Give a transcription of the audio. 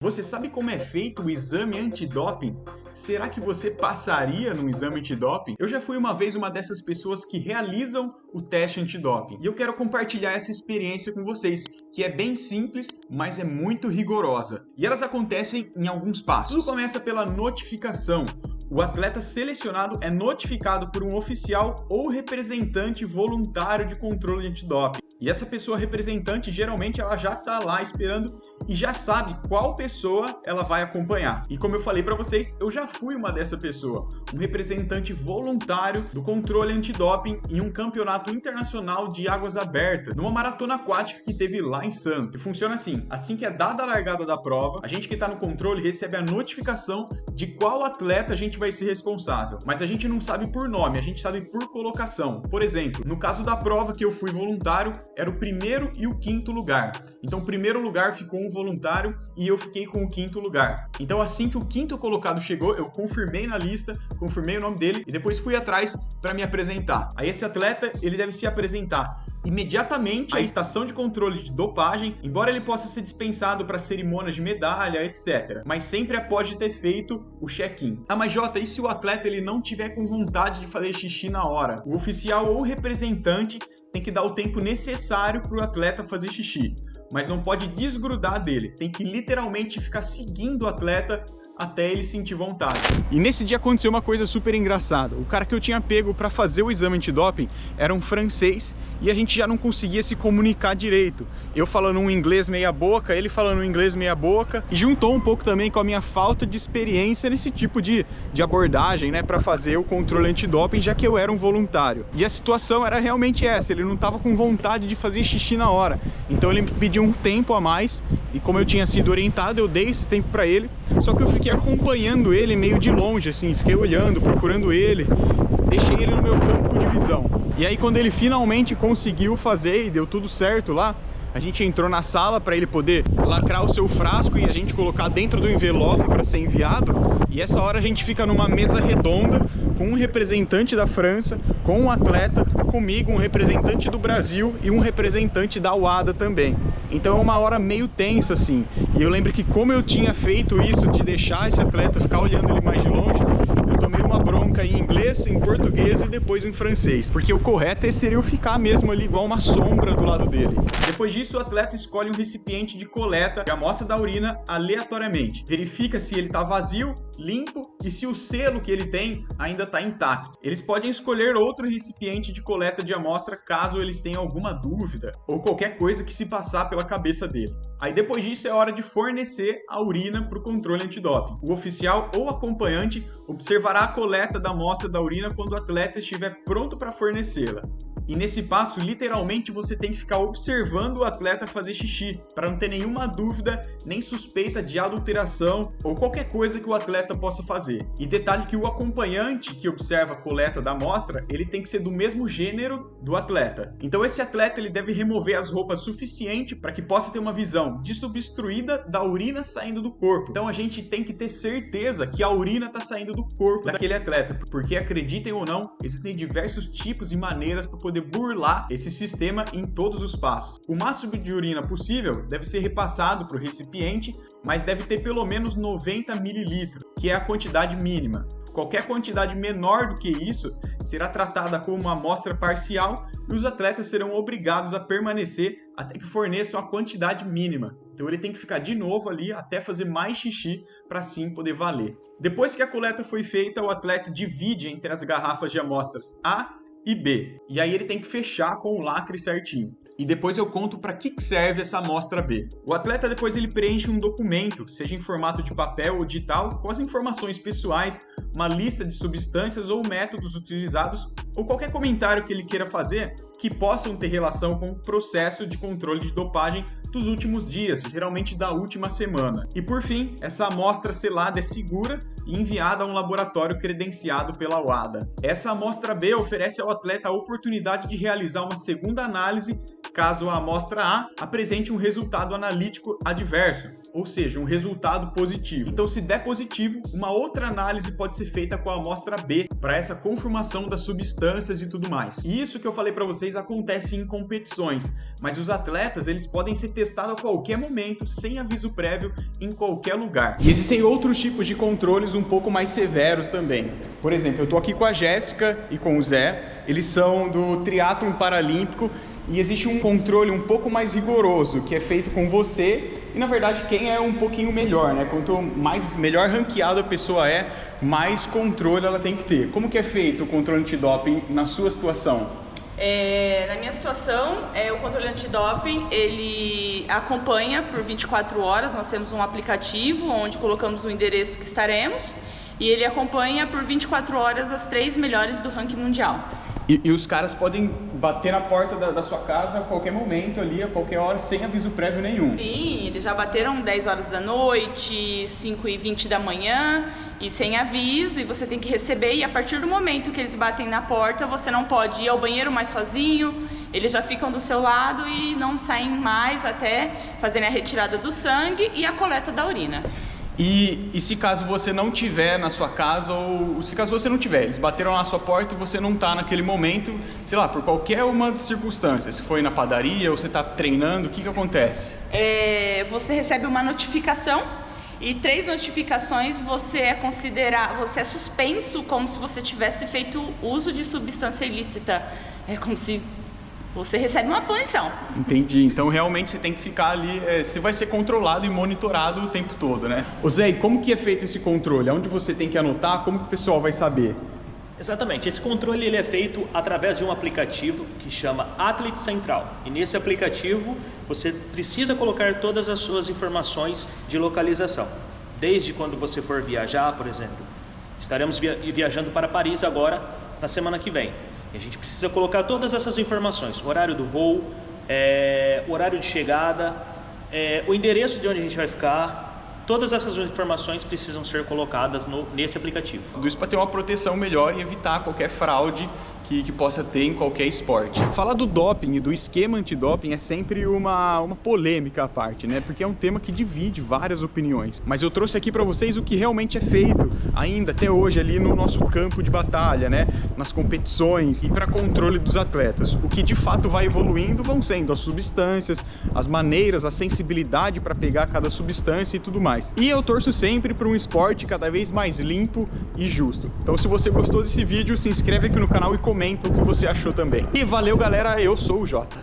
Você sabe como é feito o exame antidoping? Será que você passaria no exame antidoping? Eu já fui uma vez uma dessas pessoas que realizam o teste antidoping. E eu quero compartilhar essa experiência com vocês, que é bem simples, mas é muito rigorosa. E elas acontecem em alguns passos. Tudo começa pela notificação. O atleta selecionado é notificado por um oficial ou representante voluntário de controle antidoping. E essa pessoa representante, geralmente, ela já está lá esperando e já sabe qual pessoa ela vai acompanhar. E como eu falei para vocês, eu já fui uma dessa pessoa, um representante voluntário do controle antidoping em um campeonato internacional de águas abertas, numa maratona aquática que teve lá em Santos. E funciona assim que é dada a largada da prova, a gente que está no controle recebe a notificação de qual atleta a gente vai ser responsável. Mas a gente não sabe por nome, a gente sabe por colocação. Por exemplo, no caso da prova que eu fui voluntário, era o primeiro e o quinto lugar. Então, o primeiro lugar ficou um voluntário e eu fiquei com o quinto lugar. Então, assim que o quinto colocado chegou, eu confirmei na lista, confirmei o nome dele e depois fui atrás para me apresentar. Aí esse atleta, ele deve se apresentar imediatamente à estação de controle de dopagem, embora ele possa ser dispensado para cerimônias de medalha, etc. Mas sempre após ter feito o check-in. Ah, mas Jota, e se o atleta ele não tiver com vontade de fazer xixi na hora? O oficial ou representante tem que dar o tempo necessário para o atleta fazer xixi, mas não pode desgrudar dele. Tem que literalmente ficar seguindo o atleta até ele sentir vontade. E nesse dia aconteceu uma coisa super engraçada. O cara que eu tinha pego para fazer o exame antidoping era um francês e a gente já não conseguia se comunicar direito. Eu falando um inglês meia boca, ele falando um inglês meia boca, e juntou um pouco também com a minha falta de experiência nesse tipo de abordagem, né, para fazer o controle antidoping, já que eu era um voluntário. E a situação era realmente essa, ele não estava com vontade de fazer xixi na hora. Então ele me pediu um tempo a mais, e como eu tinha sido orientado, eu dei esse tempo para ele, só que eu fiquei acompanhando ele meio de longe, assim, fiquei olhando, procurando ele, deixei ele no meu campo de visão. E aí quando ele finalmente conseguiu fazer e deu tudo certo lá, a gente entrou na sala para ele poder lacrar o seu frasco e a gente colocar dentro do envelope para ser enviado. E essa hora a gente fica numa mesa redonda com um representante da França, com um atleta, comigo, um representante do Brasil e um representante da UADA também. Então é uma hora meio tensa assim. E eu lembro que como eu tinha feito isso de deixar esse atleta ficar olhando ele mais de longe, eu tomei uma bronca em inglês, em português e depois em francês. Porque o correto seria eu ficar mesmo ali igual uma sombra do lado dele. Depois disso, o atleta escolhe um recipiente de coleta de amostra da urina aleatoriamente. Verifica se ele está vazio, limpo e se o selo que ele tem ainda está intacto. Eles podem escolher outro recipiente de coleta de amostra caso eles tenham alguma dúvida ou qualquer coisa que se passar pela cabeça dele. Aí depois disso é hora de fornecer a urina para o controle antidoping. O oficial ou acompanhante observará a coleta da amostra da urina quando o atleta estiver pronto para fornecê-la. E nesse passo, literalmente, você tem que ficar observando o atleta fazer xixi, para não ter nenhuma dúvida, nem suspeita de adulteração ou qualquer coisa que o atleta possa fazer. E detalhe que o acompanhante que observa a coleta da amostra, ele tem que ser do mesmo gênero do atleta. Então esse atleta ele deve remover as roupas suficiente para que possa ter uma visão desobstruída da urina saindo do corpo. Então a gente tem que ter certeza que a urina está saindo do corpo daquele atleta, porque acreditem ou não, existem diversos tipos e maneiras para poder burlar esse sistema em todos os passos. O máximo de urina possível deve ser repassado para o recipiente, mas deve ter pelo menos 90 ml, que é a quantidade mínima. Qualquer quantidade menor do que isso será tratada como uma amostra parcial e os atletas serão obrigados a permanecer até que forneçam a quantidade mínima. Então ele tem que ficar de novo ali até fazer mais xixi para assim poder valer. Depois que a coleta foi feita, o atleta divide entre as garrafas de amostras A e B. E aí ele tem que fechar com o lacre certinho. E depois eu conto para que serve essa amostra B. O atleta depois ele preenche um documento, seja em formato de papel ou digital, com as informações pessoais, uma lista de substâncias ou métodos utilizados, ou qualquer comentário que ele queira fazer que possam ter relação com o processo de controle de dopagem dos últimos dias, geralmente da última semana. E por fim, essa amostra selada é segura e enviada a um laboratório credenciado pela UADA. Essa amostra B oferece ao atleta a oportunidade de realizar uma segunda análise caso a amostra A apresente um resultado analítico adverso. ou seja, um resultado positivo. Então, se der positivo, uma outra análise pode ser feita com a amostra B para essa confirmação das substâncias e tudo mais. E isso que eu falei para vocês acontece em competições, mas os atletas eles podem ser testados a qualquer momento, sem aviso prévio, em qualquer lugar. E existem outros tipos de controles um pouco mais severos também. Por exemplo, eu estou aqui com a Jéssica e com o Zé, eles são do triatlon paralímpico e existe um controle um pouco mais rigoroso que é feito com você e, na verdade, quem é um pouquinho melhor, né? Quanto melhor ranqueado a pessoa é, mais controle ela tem que ter. Como que é feito o controle antidoping na sua situação? Na minha situação, o controle antidoping, ele acompanha por 24 horas, nós temos um aplicativo onde colocamos o endereço que estaremos e ele acompanha por 24 horas as 3 melhores do ranking mundial. E os caras podem bater na porta da sua casa a qualquer momento ali, a qualquer hora, sem aviso prévio nenhum. Sim, eles já bateram 10 horas da noite, 5h20 da manhã e sem aviso, e você tem que receber, e a partir do momento que eles batem na porta, você não pode ir ao banheiro mais sozinho, eles já ficam do seu lado e não saem mais até fazerem a retirada do sangue e a coleta da urina. E se caso você não tiver na sua casa, ou se caso você não tiver, eles bateram na sua porta e você não está naquele momento, sei lá, por qualquer uma das circunstâncias, se foi na padaria ou você está treinando, o que acontece? Você recebe uma notificação e 3 notificações você é suspenso como se você tivesse feito uso de substância ilícita. É como se você recebe uma punição. Entendi. Então, realmente, você tem que ficar ali, você vai ser controlado e monitorado o tempo todo, né? Ô Zé, como que é feito esse controle? Onde você tem que anotar? Como que o pessoal vai saber? Exatamente. Esse controle ele é feito através de um aplicativo que chama Athlete Central. E nesse aplicativo, você precisa colocar todas as suas informações de localização. Desde quando você for viajar, por exemplo. Estaremos viajando para Paris agora, na semana que vem. A gente precisa colocar todas essas informações, o horário do voo, o horário de chegada, o endereço de onde a gente vai ficar. Todas essas informações precisam ser colocadas nesse aplicativo. Tudo isso para ter uma proteção melhor e evitar qualquer fraude que possa ter em qualquer esporte. Falar do doping e do esquema antidoping é sempre uma polêmica à parte, né? Porque é um tema que divide várias opiniões. Mas eu trouxe aqui para vocês o que realmente é feito ainda até hoje ali no nosso campo de batalha, né? Nas competições e para controle dos atletas. O que de fato vai evoluindo vão sendo as substâncias, as maneiras, a sensibilidade para pegar cada substância e tudo mais. E eu torço sempre para um esporte cada vez mais limpo e justo. Então, se você gostou desse vídeo, se inscreve aqui no canal e comenta o que você achou também. E valeu, galera, eu sou o Jota.